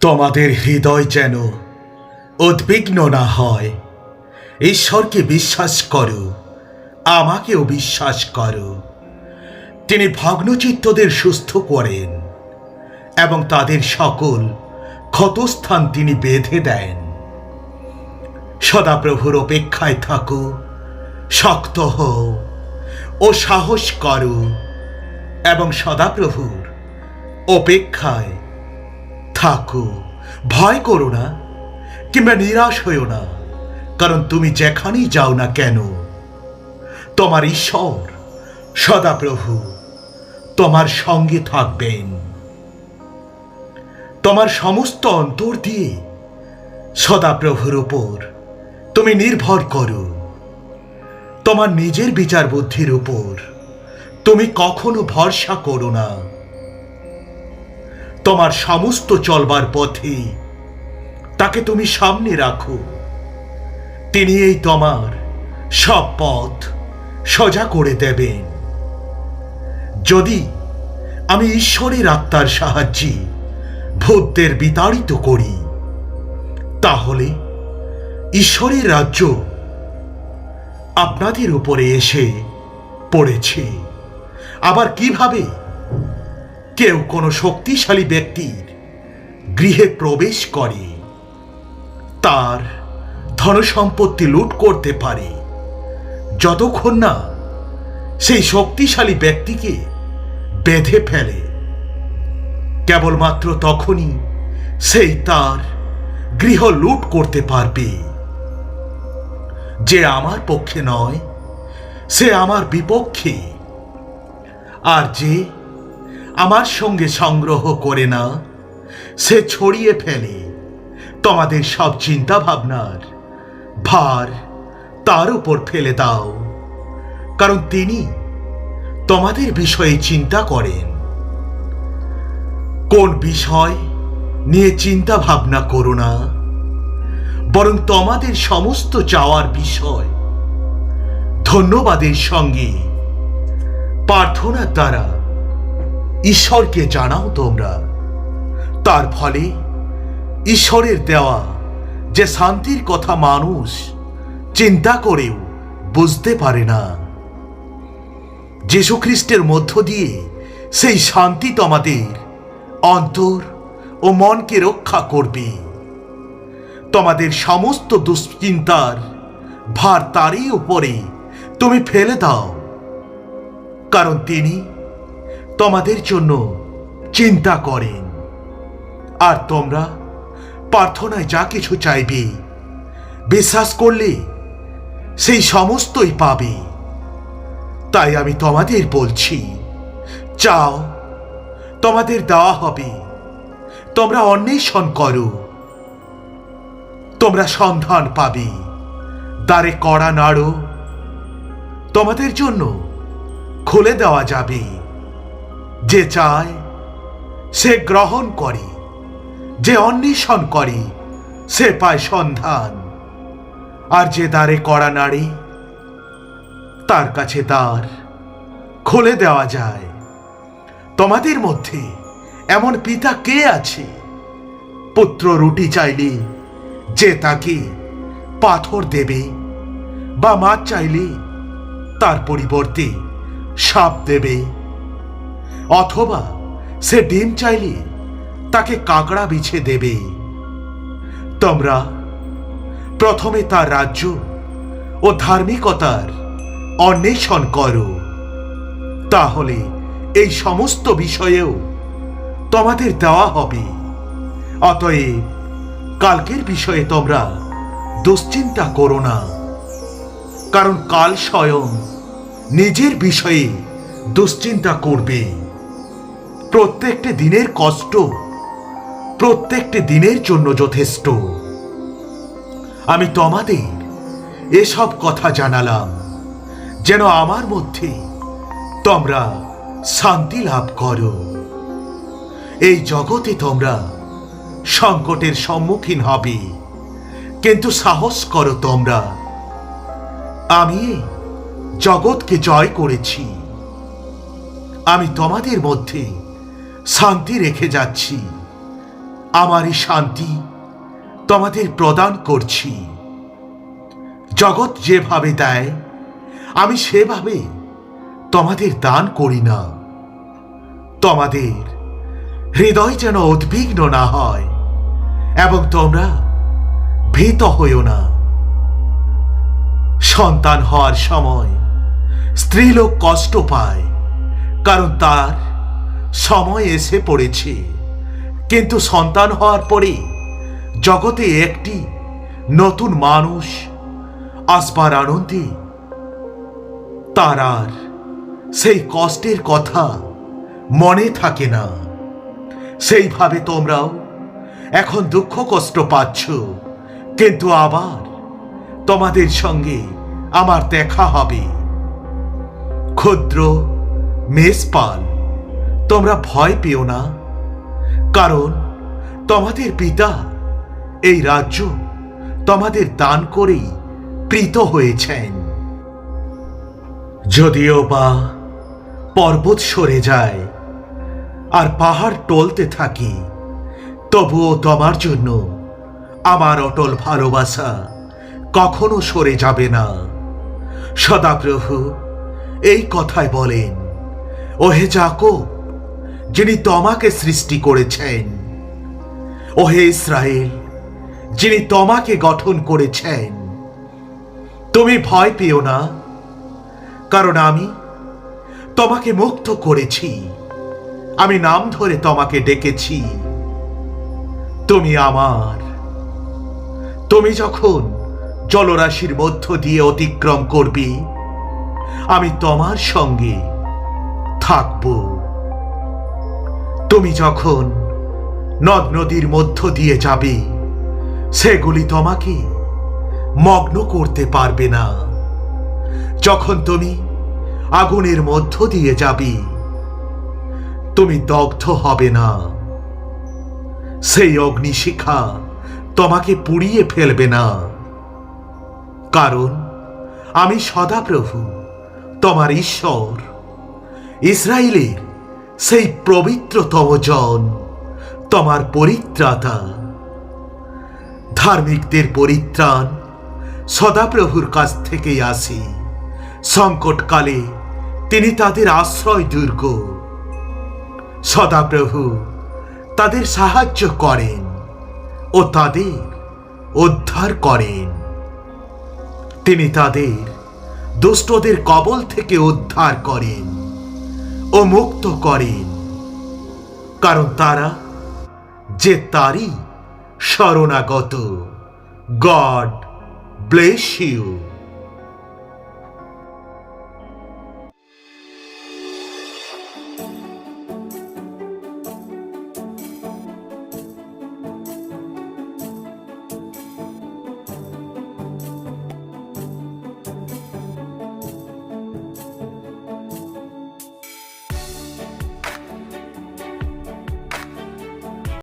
তোমাদের হৃদয় যেন উদ্বিগ্ন না হয়। ঈশ্বরকে বিশ্বাস করো, আমাকেও বিশ্বাস করো। তিনি ভগ্নচিত্তদের সুস্থ করেন এবং তাদের সকল ক্ষতস্থান তিনি বেঁধে দেন। সদাপ্রভুর অপেক্ষায় থাকো, শক্ত হও ও সাহস করো এবং সদাপ্রভুর অপেক্ষায় থাকো। ভয় করো না কিংবা নিরাশ হইও না, কারণ তুমি যেখানেই যাও না কেন তোমার ঈশ্বর সদাপ্রভু তোমার সঙ্গে থাকবেন। তোমার সমস্ত অন্তর দিয়ে সদাপ্রভুর উপর তুমি নির্ভর করো। তোমার নিজের বিচার বুদ্ধির উপর তুমি কখনো ভরসা করো না। তোমার সমস্ত চলবার পথে তাকে তুমি সামনে রাখো। তিনি এই তোমার সব পথ সোজা করে দেবেন। যদি আমি ঈশ্বরের আত্মার সাহায্যে ভূতদের বিতাড়িত করি, তাহলে ঈশ্বরের রাজ্য আপনাদের উপরে এসে পড়েছে। আবার কিভাবে কেউ কোনো শক্তিশালী ব্যক্তির গৃহে প্রবেশ করে তার ধনসম্পত্তি লুট করতে পারে, যতক্ষণ না সেই শক্তিশালী ব্যক্তিকে বেঁধে ফেলে? কেবলমাত্র তখনই সেই তার গৃহ লুট করতে পারবে। যে আমার পক্ষে নয় সে আমার বিপক্ষে, আর যে আমার সঙ্গে সংগ্রহ করে না সে ছড়িয়ে ফেলে। তোমাদের সব চিন্তা ভাবনার ভার তার উপর ফেলে দাও, কারণ তিনি তোমাদের বিষয়ে চিন্তা করেন। কোন বিষয় নিয়ে চিন্তা ভাবনা করো না, বরং তোমাদের সমস্ত চাওয়ার বিষয় ধন্যবাদের সঙ্গে প্রার্থনার দ্বারা ঈশ্বরকে জানাও তোমরা। তার ফলে ঈশ্বরের দেওয়া যে শান্তির কথা মানুষ চিন্তা করেও বুঝতে পারে না, যীশু খ্রিস্টের মধ্য দিয়ে সেই শান্তি তোমাদের অন্তর ও মনকে রক্ষা করবে। তোমাদের সমস্ত দুশ্চিন্তার ভার তারই উপরে তুমি ফেলে দাও, কারণ তিনি তোমাদের জন্য চিন্তা করেন। আর তোমরা প্রার্থনায় যা কিছু চাইবে বিশ্বাস করলে সেই সমস্তই পাবে। তাই আমি তোমাদের বলছি, চাও তোমাদের দেওয়া হবে। তোমরা অন্বেষণ করো, তোমরা সন্ধান পাবে। দ্বারে কড়া নাড়ো, তোমাদের জন্য খুলে দেওয়া যাবে। যে চায় সে গ্রহণ করে, যে অন্বেষণ করে সে পায় সন্ধান। আর যে দ্বারে কড়া নাড়ে তার কাছে দ্বার খুলে দেওয়া যায়। তোমাদের মধ্যে এমন পিতা কে আছে, পুত্র রুটি চাইলে যে তাকে পাথর দেবে, বা মাছ চাইলে তার পরিবর্তে সাপ দেবে? অথবা সে ডিম চাইলে তাকে কাঁকড়া বিছে দেবে? তোমরা প্রথমে তার রাজ্য ও ধার্মিকতার অন্বেষণ করো, তাহলে এই সমস্ত বিষয়েও তোমাদের দেওয়া হবে। অতএব কালকের বিষয়ে তোমরা দুশ্চিন্তা করো না, কারণ কাল স্বয়ং নিজের বিষয়ে দুশ্চিন্তা করবে। প্রত্যেকটি দিনের কষ্ট প্রত্যেকটি দিনের জন্য যথেষ্ট। আমি তোমাদের এসব কথা জানালাম যেন আমার মধ্যে তোমরা শান্তি লাভ করো। এই জগতে তোমরা সংকটের সম্মুখীন হবে, কিন্তু সাহস করো তোমরা। আমি জগৎকে জয় করেছি। আমি তোমাদের মধ্যে শান্তি রেখে যাচ্ছি। আমারই শান্তি তোমাদের প্রদান করছি। জগৎ যেভাবে দেয় আমি সেভাবে তোমাদের দান করি না। তোমাদের হৃদয় যেন উদ্বিগ্ন না হয় এবং তোমরা ভীত হইও না। সন্তান হওয়ার সময় স্ত্রীলোক কষ্ট পায়, কারণ তার সময় এসে পড়েছে। কিন্তু সন্তান হওয়ার পরে জগতে একটি নতুন মানুষ আসবার আনন্দে তার আর সেই কষ্টের কথা মনে থাকে না। সেইভাবে তোমরাও এখন দুঃখ কষ্ট পাচ্ছ, কিন্তু আবার তোমাদের সঙ্গে আমার দেখা হবে। ক্ষুদ্র মেষপাল, তোমরা ভয় পেও না, কারণ তোমাদের পিতা এই রাজ্য তোমাদের দান করেই প্রীত হয়েছেন। যদিও বা পর্বত সরে যায় আর পাহাড় টলতে থাকে, তবুও তোমার জন্য আমার অটল ভালোবাসা কখনো সরে যাবে না। সদাপ্রভু এই কথায় বলেন, ওহে যাকোব, যিনি তোমাকে সৃষ্টি করেছেন, ওহে ইসরায়েল, যিনি তোমাকে গঠন করেছেন, তুমি ভয় পেও না, কারণ আমি তোমাকে মুক্ত করেছি। আমি নাম ধরে তোমাকে ডেকেছি, তুমি আমার। তুমি যখন জলরাশির মধ্য দিয়ে অতিক্রম করবে, আমি তোমার সঙ্গে থাকব। তুমি যখন নদ নদীর মধ্য দিয়ে যাবে, সেগুলি তোমাকে মগ্ন করতে পারবে না। যখন তুমি আগুনের মধ্য দিয়ে যাবে, তুমি দগ্ধ হবে না। সেই অগ্নিশিখা তোমাকে পুড়িয়ে ফেলবে না, কারণ আমি সদাপ্রভু তোমার ঈশ্বর, ইসরায়েলের সেই পবিত্রতম জন, তোমার পরিত্রাতা। ধার্মিকদের পরিত্রাণ সদাপ্রভুর কাছ থেকেই আসে। সংকটকালে তিনি তাদের আশ্রয় দুর্গ। সদাপ্রভু তাদের সাহায্য করেন ও তাদের উদ্ধার করেন। তিনি তাদের দুষ্টদের কবল থেকে উদ্ধার করেন ও মুক্ত করেন, কারণ তারা যে তারই শরণাগত। God bless you.